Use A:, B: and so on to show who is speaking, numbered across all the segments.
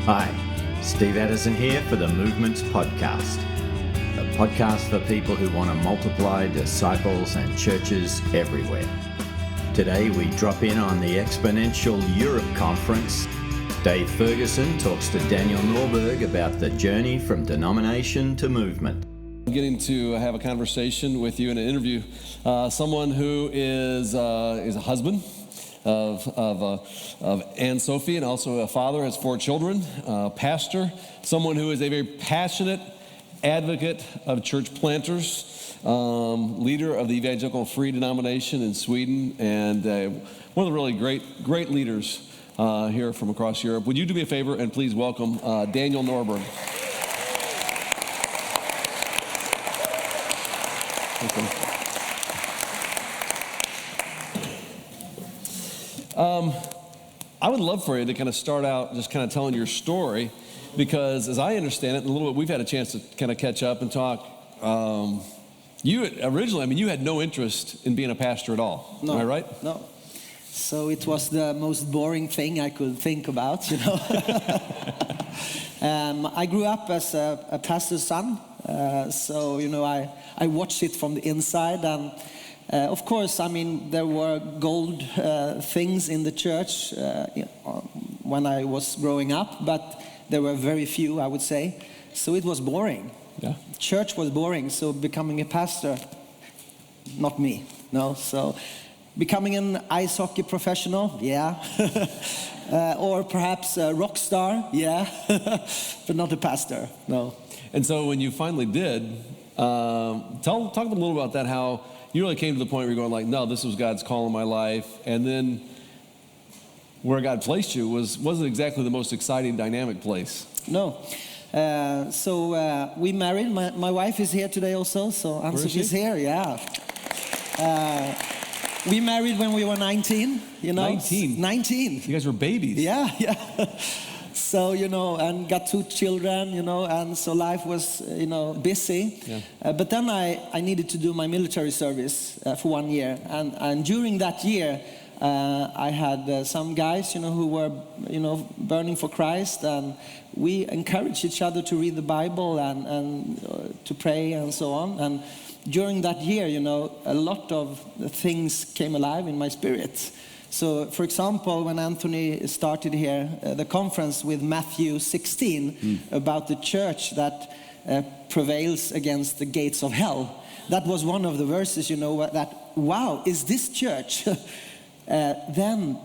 A: Hi, Steve Addison here for the Movements Podcast, a podcast for people who want to multiply disciples and churches everywhere. Today we drop in on the Exponential Europe conference. Dave Ferguson talks to Daniel Norburg about the journey from denomination to movement.
B: I'm getting to have a conversation with you in an interview. Someone who is a husband of Anne Sophie, and also a father, has 4 children, pastor, someone who is a very passionate advocate of church planters, leader of the Evangelical Free denomination in Sweden, and one of the really great leaders here from across Europe. Would you do me a favor and please welcome Daniel Norburg. I would love for you to kind of start out just kind of telling your story, because as I understand it, a little bit, we've had a chance to kind of catch up and talk. You originally, you had no interest in being a pastor at all.
C: No,
B: am I right?
C: No. So it was the most boring thing I could think about, you know. I grew up as a pastor's son, so, you know, I watched it from the inside, and of course, there were gold things in the church when I was growing up, but there were very few, I would say. So it was boring.
B: Yeah.
C: Church was boring, so becoming a pastor, not me, no. So becoming an ice hockey professional, yeah. Or perhaps a rock star, yeah. But not a pastor, no.
B: And so when you finally did, talk a little about that, how you really came to the point where you're going like, no, this was God's call in my life. And then where God placed you wasn't exactly the most exciting, dynamic place.
C: No. So we married. My wife is here today also. So Anne-Sophie is here, yeah. We married when we were 19, you know. 19.
B: You guys were babies.
C: Yeah. So, you know, and got 2 children, you know, and so life was, you know, busy. Yeah. But then I needed to do my military service for 1 year. And during that year, I had some guys, you know, who were, you know, burning for Christ. And we encouraged each other to read the Bible and to pray and so on. And during that year, you know, a lot of things came alive in my spirit. So, for example, when Anthony started here, the conference with Matthew 16 about the church that prevails against the gates of hell, that was one of the verses, you know, that, wow, is this church? Then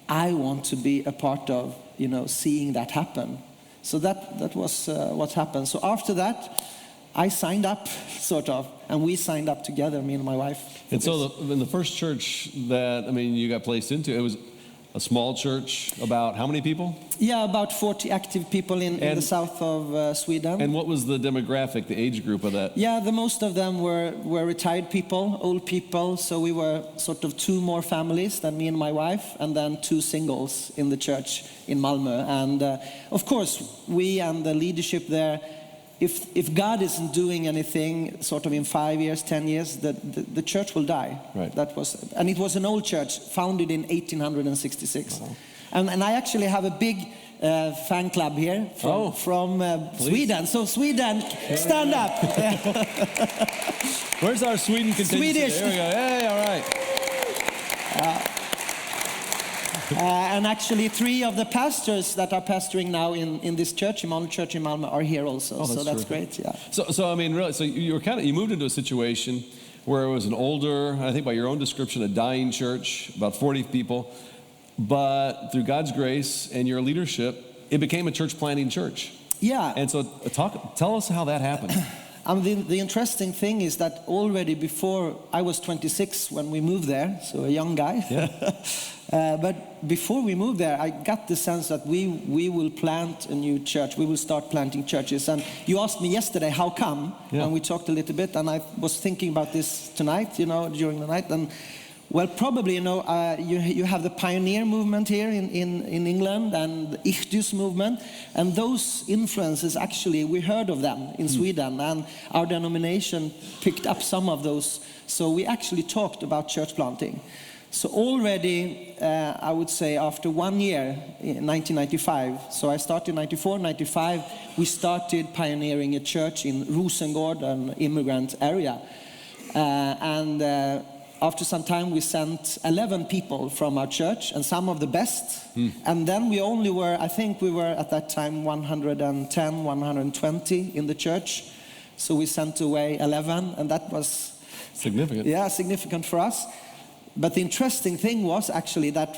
C: I want to be a part of, you know, seeing that happen. So that was what happened. So after that, I signed up, sort of, and we signed up together, me and my wife.
B: And so in the first church that, you got placed into, it was a small church, about how many people?
C: Yeah, about 40 active people in the south of Sweden.
B: And what was the demographic, the age group of that?
C: Yeah, the most of them were retired people, old people, so we were sort of 2 more families than me and my wife, and then 2 singles in the church in Malmö. And of course, we and the leadership there, if God isn't doing anything sort of in 5 years, 10 years, the church will die.
B: Right.
C: And it was an old church founded in 1866. Wow. And I actually have a big fan club here from Sweden. So Sweden, stand up.
B: Where's our Sweden contingency?
C: Swedish.
B: There we go. Hey, all right.
C: And actually 3 of the pastors that are pastoring now in this church, Emmanuel Church in Malmö, are here also. So that's great, yeah.
B: So really, so you moved into a situation where it was an older, I think by your own description, a dying church, about 40 people, but through God's grace and your leadership, it became a church planting church.
C: Yeah.
B: And so tell us how that happened.
C: The interesting thing is that already before, I was 26 when we moved there, so a young guy.
B: Yeah.
C: But before we moved there, I got the sense that we will plant a new church. We will start planting churches. And you asked me yesterday, how come?
B: Yeah.
C: And we talked a little bit, and I was thinking about this tonight, you know, during the night. And well, probably, you know, you have the pioneer movement here in England and the Ichthus movement, and those influences, actually, we heard of them in Sweden, and our denomination picked up some of those. So we actually talked about church planting. So already, I would say after 1 year, in 1995, so I started in 94, 95, we started pioneering a church in Rosengård, an immigrant area. After some time, we sent 11 people from our church, and some of the best. And then we only were, I think we were at that time 110, 120 in the church. So we sent away 11, and that was
B: significant.
C: Yeah, significant for us. But the interesting thing was actually that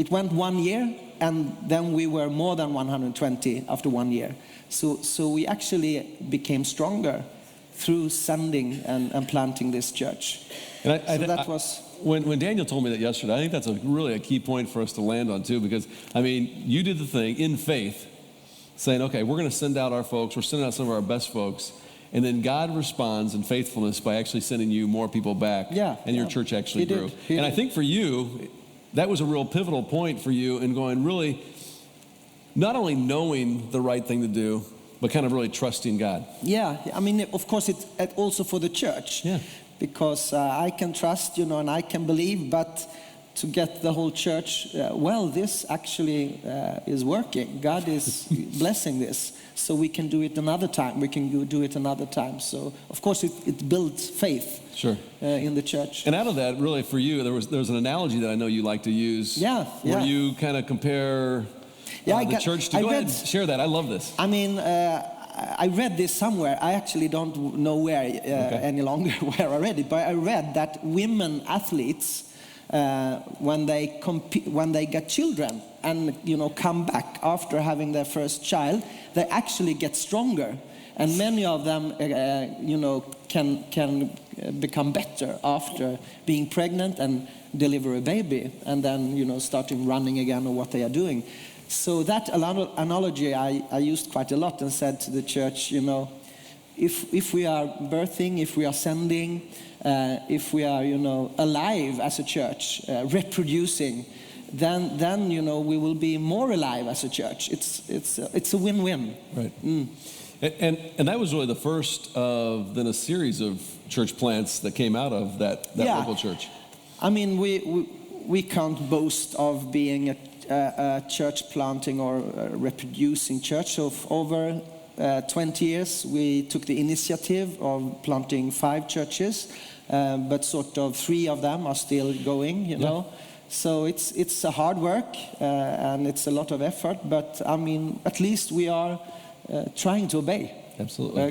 C: it went 1 year, and then we were more than 120 after 1 year. So we actually became stronger through sending and planting this church.
B: And that was when Daniel told me that yesterday. I think that's really a key point for us to land on too, because I mean, you did the thing in faith, saying, okay, we're going to send out our folks. We're sending out some of our best folks. And then God responds in faithfulness by actually sending you more people back. And your church actually grew. And I think for you, that was a real pivotal point for you in going really, not only knowing the right thing to do, but kind of really trusting God. Yeah,
C: I mean, of course, it's also for the church.
B: Yeah.
C: Because I can trust, and I can believe, but to get the whole church, this actually is working. God is blessing this. So we can do it another time. We can do it another time. So, of course, it builds faith in the church.
B: And out of that, really, for you, there was an analogy that I know you like to use. Where you kind of compare the church to... Go ahead and share that. I love this.
C: I mean, I read this somewhere. I actually don't know where any longer where I read it. But I read that women athletes, when they get children and come back after having their first child, they actually get stronger, and many of them can become better after being pregnant and deliver a baby, and then starting running again or what they are doing. So that analogy I used quite a lot and said to the church, if we are birthing, if we are sending, if we are alive as a church, reproducing, then we will be more alive as a church. It's a win-win.
B: Right. And that was really the first of then a series of church plants that came out of that local church.
C: I mean, we can't boast of being a church planting or a reproducing church. So over 20 years, we took the initiative of planting 5 churches, but sort of 3 of them are still going, So it's a hard work and it's a lot of effort, but I mean, at least we are trying to obey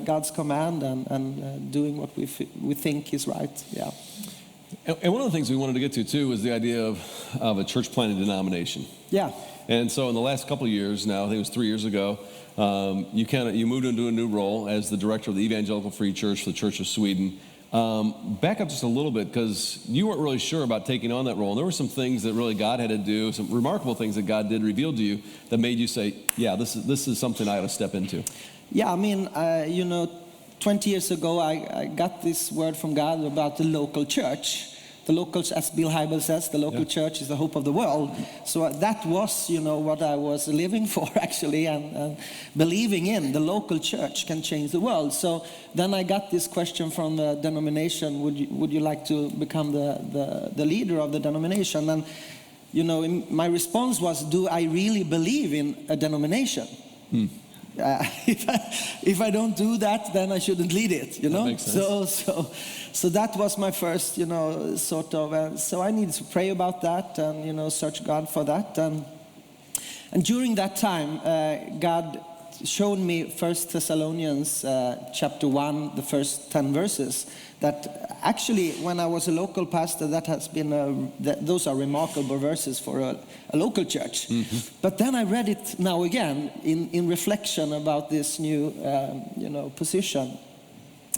C: God's command and doing what we think is right. Yeah.
B: And one of the things we wanted to get to too was the idea of a church planting denomination.
C: Yeah.
B: And so in the last couple of years now, I think it was 3 years ago, you moved into a new role as the director of the Evangelical Free Church for the Church of Sweden. Back up just a little bit, because you weren't really sure about taking on that role. And there were some things that really God had to do, some remarkable things that God did reveal to you that made you say, yeah, this is something I ought to step into.
C: Yeah, I mean, 20 years ago, I got this word from God about the local church. The local, as Bill Hybel says, the local church is the hope of the world. So that was, what I was living for, actually, and believing in. The local church can change the world. So then I got this question from the denomination, would you like to become the leader of the denomination? And, my response was, do I really believe in a denomination? If I don't do that, then I shouldn't lead it,
B: That makes sense.
C: So that was my first, sort of. So I needed to pray about that and, search God for that. And during that time, God showed me 1 Thessalonians chapter 1, the first 10 verses. That actually, when I was a local pastor, that has been those are remarkable verses for a local church. Mm-hmm. But then I read it now again in reflection about this new, position,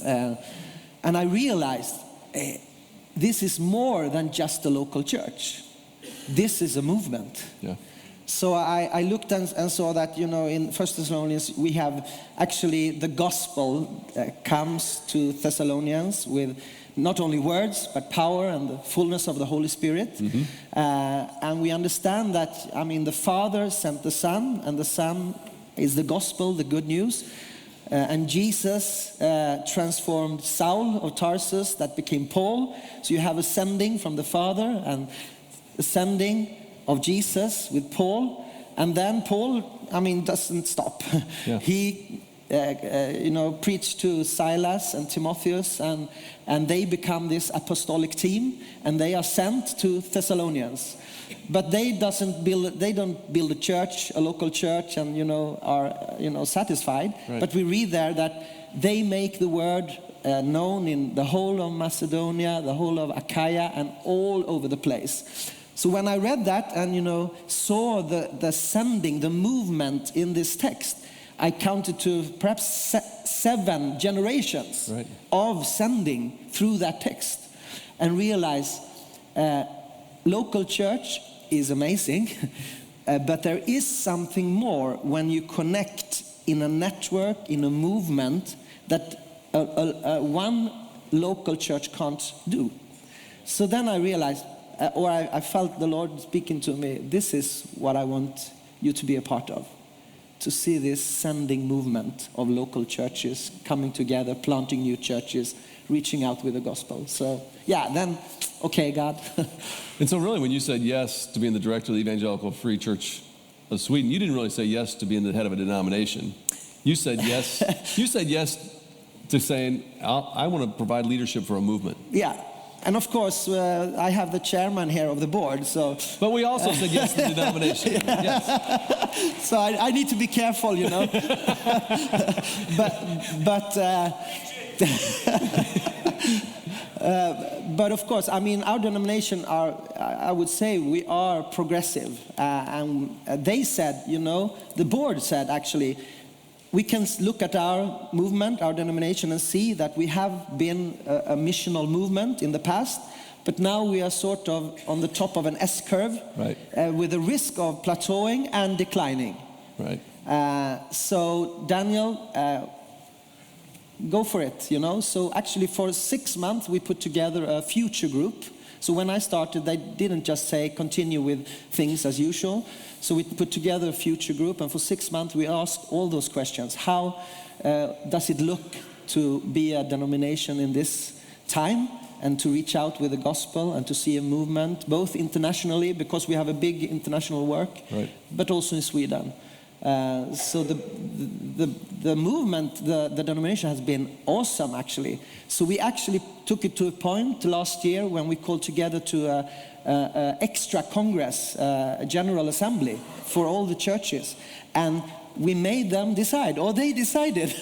C: and I realized this is more than just a local church. This is a movement. Yeah. So I looked and saw that, in 1 Thessalonians, we have actually the gospel comes to Thessalonians with not only words, but power and the fullness of the Holy Spirit. Mm-hmm. And we understand that, the Father sent the Son, and the Son is the gospel, the good news. And Jesus transformed Saul of Tarsus, that became Paul. So you have a sending from the Father and a sending of Jesus with Paul. And then Paul, doesn't stop.
B: Yeah.
C: He, preached to Silas and Timotheus, and they become this apostolic team, and they are sent to Thessalonians. But they don't build a church, a local church, and are satisfied.
B: Right.
C: But we read there that they make the word known in the whole of Macedonia, the whole of Achaia, and all over the place. So when I read that and saw the sending, the movement in this text, I counted to perhaps 7 generations
B: right.
C: of sending through that text, and realized local church is amazing, but there is something more when you connect in a network, in a movement that one local church can't do. So then I realized, I felt the Lord speaking to me, this is what I want you to be a part of. To see this sending movement of local churches coming together, planting new churches, reaching out with the gospel. So then, okay, God.
B: And so really when you said yes to being the director of the Evangelical Free Church of Sweden, you didn't really say yes to being the head of a denomination. You said yes. You said yes to saying, I want to provide leadership for a movement.
C: Yeah. And of course, I have the chairman here of the board, so...
B: But we also said yes to the denomination. Yes.
C: So I need to be careful, But of course, our denomination I would say we are progressive. And they said, the board said actually, we can look at our movement, our denomination, and see that we have been a missional movement in the past, but now we are sort of on the top of an S-curve,
B: right.
C: With a risk of plateauing and declining.
B: Right.
C: So Daniel, go for it, So actually for 6 months we put together a future group. So when I started, they didn't just say continue with things as usual. So we put together a future group, and for 6 months we asked all those questions. How does it look to be a denomination in this time, and to reach out with the gospel and to see a movement, both internationally, because we have a big international work,
B: right.
C: but also in Sweden. So the movement, the denomination has been awesome actually. So we actually took it to a point last year when we called together to a extra congress, a general assembly for all the churches, and we made them decide, or they decided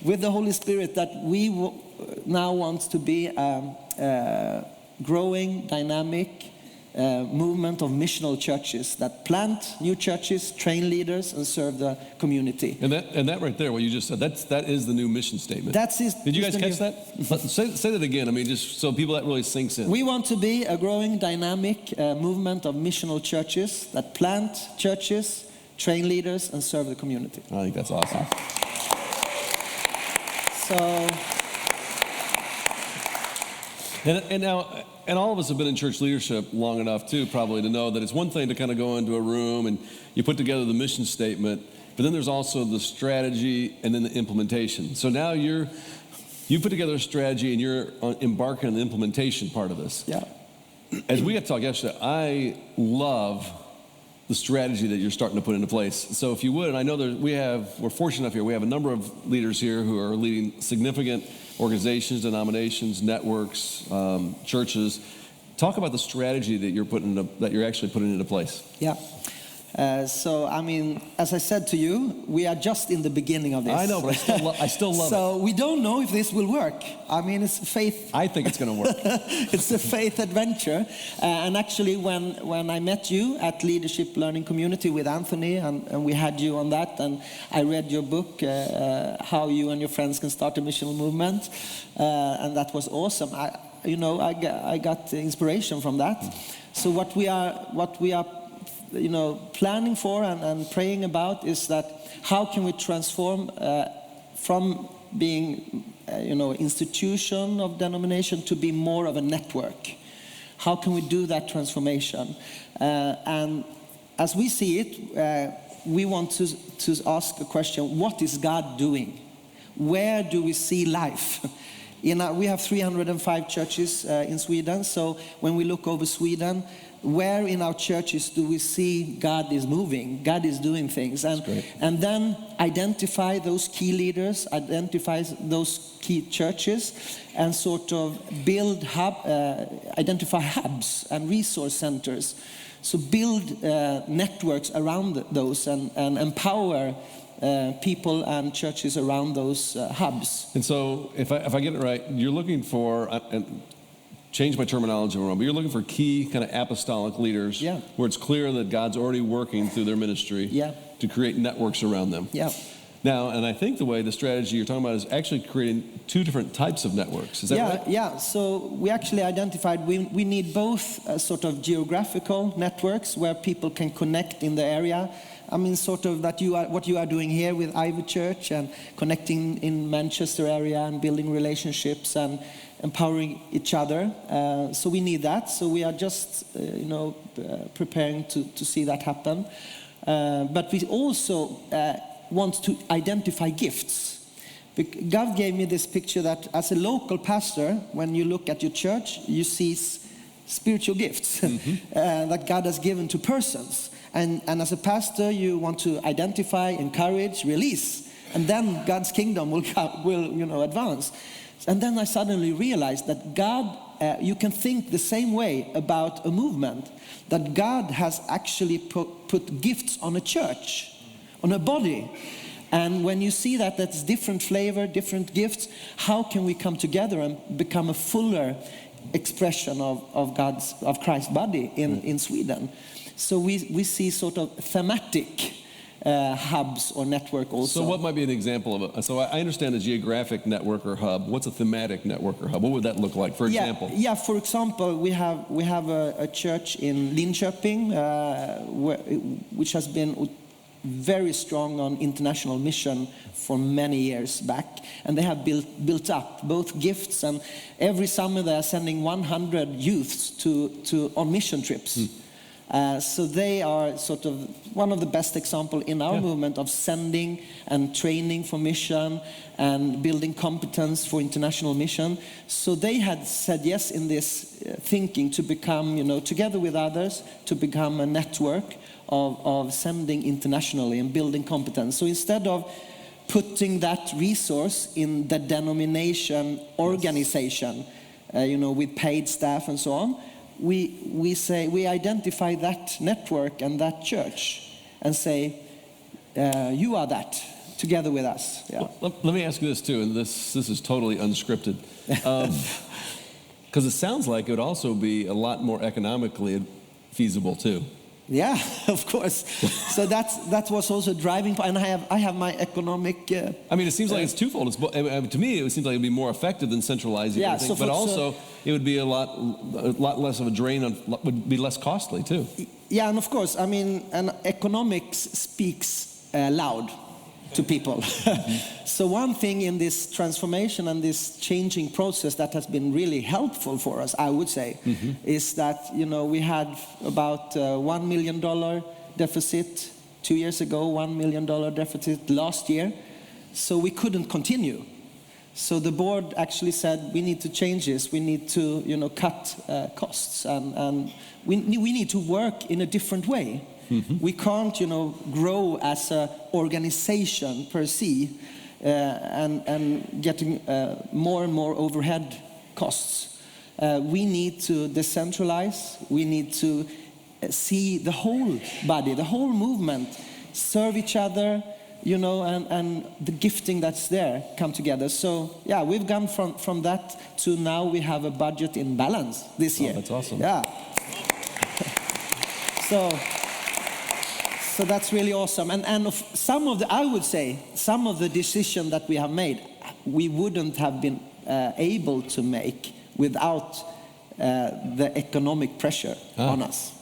C: with the Holy Spirit, that we now want to be a growing, dynamic movement of missional churches that plant new churches, train leaders, and serve the community.
B: And that right there, what you just said, that is the new mission statement. Did you guys catch that? Say that again. Just so people that really sinks in.
C: We want to be a growing, dynamic movement of missional churches that plant churches, train leaders, and serve the community.
B: I think that's awesome.
C: So.
B: And all of us have been in church leadership long enough too, probably, to know that it's one thing to kind of go into a room and you put together the mission statement, but then there's also the strategy and then the implementation. So now you put together a strategy and you're embarking on the implementation part of this.
C: Yeah.
B: As we got to talk yesterday, I love the strategy that you're starting to put into place. So if you would, and I know we're fortunate enough here, we have a number of leaders here who are leading significant organizations, denominations, networks, churches. Talk about the strategy that you're actually putting into place.
C: Yeah. So, as I said to you, we are just in the beginning of this.
B: I know, but I still love it.
C: So we don't know if this will work. It's faith.
B: I think it's going to work.
C: It's a faith adventure. And actually, when I met you at Leadership Learning Community with Anthony, and we had you on that, and I read your book, How You and Your Friends Can Start a Missional Movement, and that was awesome. I got inspiration from that. So what we are planning for and praying about is that how can we transform from being, institution of denomination to be more of a network? How can we do that transformation? And as we see it, we want to ask the question, what is God doing? where do we see life? We have 305 churches in Sweden, so when we look over Sweden, where in our churches do we see God is moving, God is doing things, and then identify those key leaders, identify those key churches, and sort of identify hubs and resource centers. So build networks around those and empower people and churches around those hubs.
B: And so, if I get it right, you're looking for, change my terminology around, but you're looking for key kind of apostolic leaders where it's clear that God's already working through their ministry to create networks around them.
C: Yeah.
B: Now, and I think the strategy you're talking about is actually creating two different types of networks. Is that right?
C: Yeah. So we actually identified we need both sort of geographical networks where people can connect in the area. I mean, sort of what you are doing here with Ivy Church and connecting in Manchester area and building relationships and empowering each other. So we need that. So we are just, preparing to see that happen. But we also want to identify gifts. God gave me this picture that as a local pastor, when you look at your church, you see spiritual gifts that God has given to persons. And as a pastor, you want to identify, encourage, release, and then God's kingdom will advance. And then I suddenly realized that God, you can think the same way about a movement, that God has actually put gifts on a church, on a body. And when you see that that's different flavor, different gifts, how can we come together and become a fuller expression of Christ's body in Sweden? So we see sort of thematic hubs or network also.
B: So what might be an example of so I understand a geographic network or hub. What's a thematic network or hub? What would that look like, for example?
C: Yeah, for example, we have a church in Linköping which has been very strong on international mission for many years back, and they have built up both gifts, and every summer they are sending 100 youths on mission trips. So they are sort of one of the best examples in our movement of sending and training for mission and building competence for international mission. So they had said yes in this thinking to become, together with others, to become a network of sending internationally and building competence. So instead of putting that resource in the denomination organization, with paid staff and so on, we identify that network and that church and say, you are that, together with us. Yeah.
B: Well, let me ask you this too, and this is totally unscripted. Because it sounds like it would also be a lot more economically feasible too.
C: Yeah, of course. So that was also driving point. And I have my economic.
B: I mean, it seems like it's twofold. To me, it seems like it'd be more effective than centralizing everything. But also, it would be a lot less of a drain. Would be less costly too.
C: Yeah, and of course, I mean, and economics speaks loud to people. So one thing in this transformation and this changing process that has been really helpful for us, I would say, is that, we had about $1 million deficit 2 years ago, $1 million deficit last year. So we couldn't continue. So the board actually said, we need to change this. We need to, cut costs, and we need to work in a different way. We can't, grow as an organization per se and getting more and more overhead costs. We need to decentralize. We need to see the whole body, the whole movement, serve each other, and the gifting that's there come together. So, yeah, we've gone from that to now we have a budget in balance this year.
B: That's awesome.
C: Yeah. So that's really awesome. And I would say, some of the decisions that we have made, we wouldn't have been able to make without the economic pressure on us.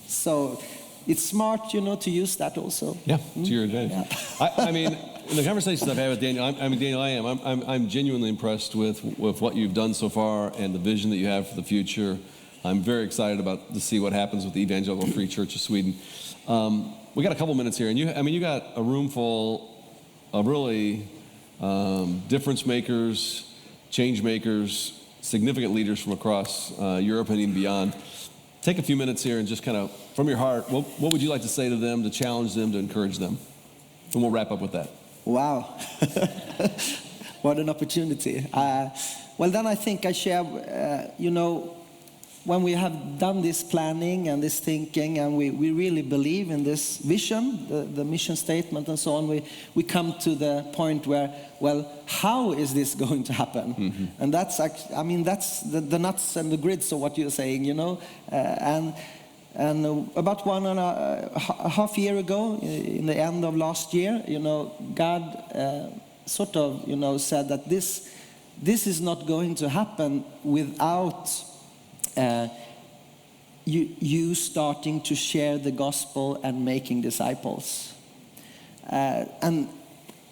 C: So it's smart, to use that also.
B: Yeah, to your advantage. Yeah. I mean, in the conversations I've had with Daniel, Daniel, I'm genuinely impressed with what you've done so far and the vision that you have for the future. I'm very excited to see what happens with the Evangelical Free Church of Sweden. We got a couple minutes here, and you got a room full of really difference makers, change makers, significant leaders from across Europe and even beyond. Take a few minutes here and just kind of, from your heart, what would you like to say to them, to challenge them, to encourage them? And we'll wrap up with that.
C: Wow. What an opportunity. Well, then I think I share, when we have done this planning and this thinking, and we really believe in this vision, the mission statement and so on, we come to the point where, well, how is this going to happen? Mm-hmm. And that's the nuts and the grids of what you're saying, and about 1.5 years ago, in the end of last year, God sort of, said that this is not going to happen without you starting to share the gospel and making disciples. And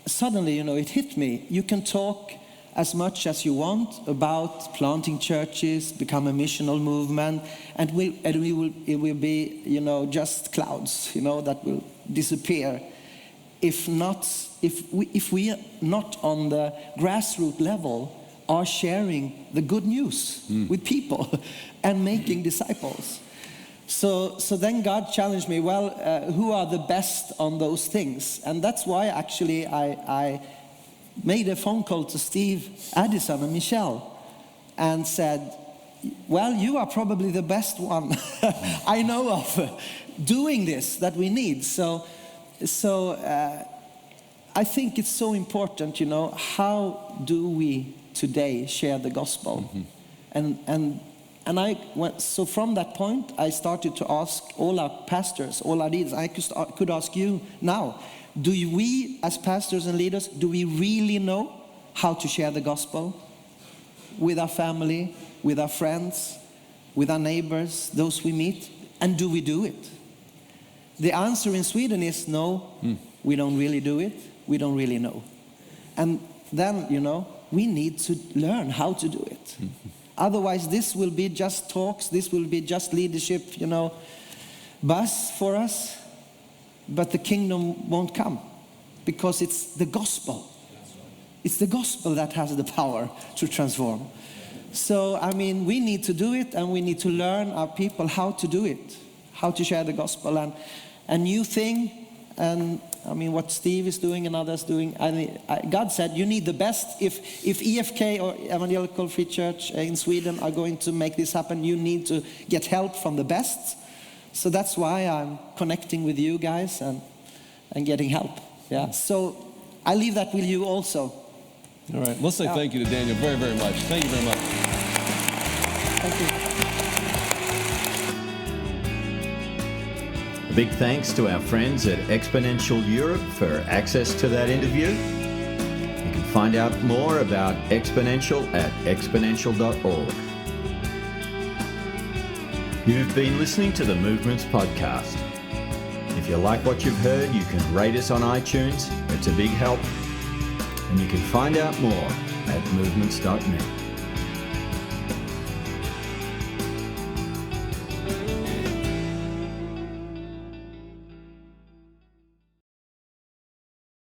C: suddenly, it hit me. You can talk as much as you want about planting churches, become a missional movement, and it will be, just clouds, that will disappear. If we are not on the grassroots level are sharing the good news with people and making disciples. So then God challenged me, well, who are the best on those things? And that's why actually I made a phone call to Steve, Addison and Michelle and said, well, you are probably the best one I know of doing this that we need. So I think it's so important, how do we today share the gospel? Mm-hmm. And I went, so from that point, I started to ask all our pastors, all our leaders. I could ask you now, do we as pastors and leaders, do we really know how to share the gospel with our family, with our friends, with our neighbors, those we meet? And do we do it? The answer in Sweden is no, we don't really do it. We don't really know. And then, we need to learn how to do it. Mm-hmm. Otherwise, this will be just talks, this will be just leadership, buzz for us, but the kingdom won't come because it's the gospel. It's the gospel that has the power to transform. So, we need to do it, and we need to learn our people how to do it, how to share the gospel. And a new thing, and what Steve is doing and others doing. God said you need the best. If EFK or Evangelical Free Church in Sweden are going to make this happen, you need to get help from the best. So that's why I'm connecting with you guys and getting help. Yeah. So I leave that with you also.
B: All right. Let's say thank you to Daniel very, very much. Thank you very much.
C: Thank you.
A: A big thanks to our friends at Exponential Europe for access to that interview. You can find out more about Exponential at exponential.org. You've been listening to the Movements Podcast. If you like what you've heard, you can rate us on iTunes. It's a big help. And you can find out more at movements.net.